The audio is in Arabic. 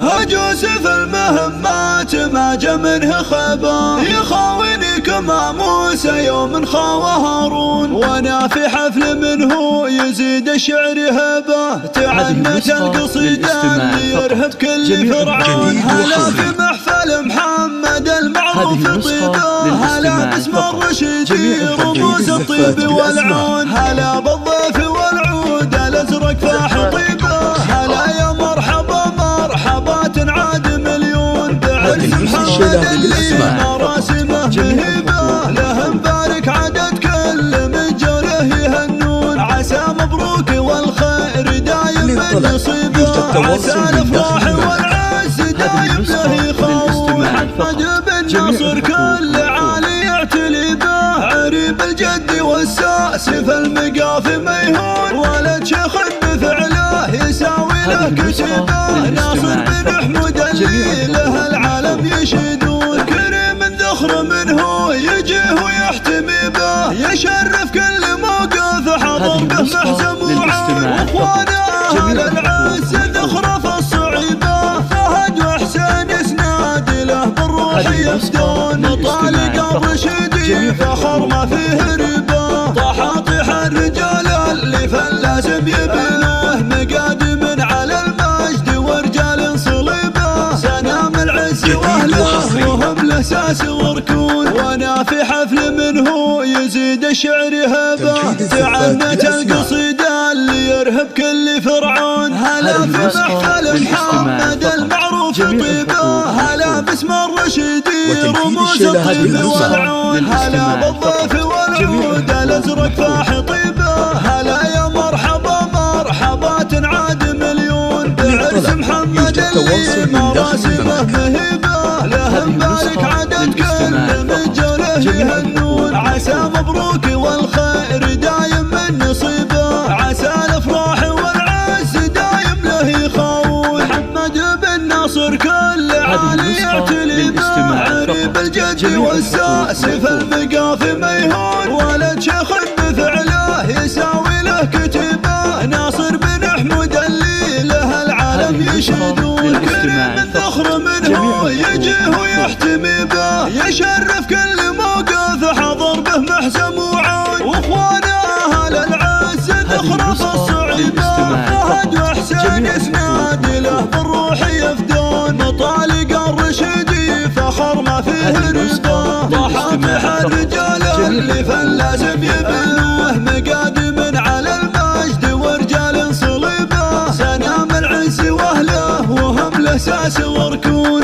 هجوس في المهمات ما جا منه خبر، يخاوني كما موسى يوم خاوى هارون. وانا في حفل منه يزيد الشعر هبه، تعنت القصيدة اللي يرهب كل فرعون. هلا في محفل محمد المعروف طيبه، هلا باسم الرشيدي رموز الطيب والعون. هلا بالضيف والعود الازرق فاح طيبه، هلا يا مرحبا مرحبات عاد مليون. بعز محمد اللي مراسمه مهيبه، له مبارك عدد كل من جوله يهنون. عسى مبروك والخير دايم من نصيبه، عسى الافراح والعز دايم له يخون. محمد بن ناصر كل عالي يعتلي به، عريب الجد والساس في المقاف ما يهون. ولد شيخ بفعله يساوي له كتيبه، ناصر بن حمود اللي له العالم يشهدون. كريم ذخر منه يجيه ويحتمي به، يشرف كل موقف حضر به محزم وعون. واخوانه اهل العز ذخر في الصعيبه، فهد وحسين اسناد له بالروح يفدون. طالق الرشيدي فخر ما فيه ريبه، طحاطح الرجال اللي فلازم يبنوه. مقادم على المجد ورجال صليبه، سنام العز واهله وهم له ساس وركون. وانا في حفل منه يزيد الشعر هبه، تعنت القصيده اللي يرهب كل فرعون. هلا في محفل محمد المعروف طيبه، هلا باسم الرشيدي رموز الطيب والعون. هلا بالضيف والعود الازرق فاح طيبه، هلا يا مرحبا مرحبات عاد مليون. بعرس محمد اللي مراسمه مهيبه، له مبارك عدد كل من جوله يهنون. عسى مبروك والخير دايم من نصيبه، عسى الافراح والعز دايم له يخون. محمد بن ناصر كل عالي يعتلي به، عريب الجد والساس في المقاف ما يهون. ولد شيخ بفعله يساوي له كتيبه، ناصر بن حمود اللي له العالم يشهدون. كريم ذخر منه يجيه ويحتمي به، يشرف كل موقف حضر به محزم وعون. واخوانه اهل العز ذخر في الصعيبه، فهد وحسين اسناد له بالروح يفدون. طالق الرشيدي فخر ما فيه ريبه، طحاطح الرجال اللي فلازم يبنوه. مقادم على المجد ورجال صليبه، سنام العز واهله وهم له ساس وركون.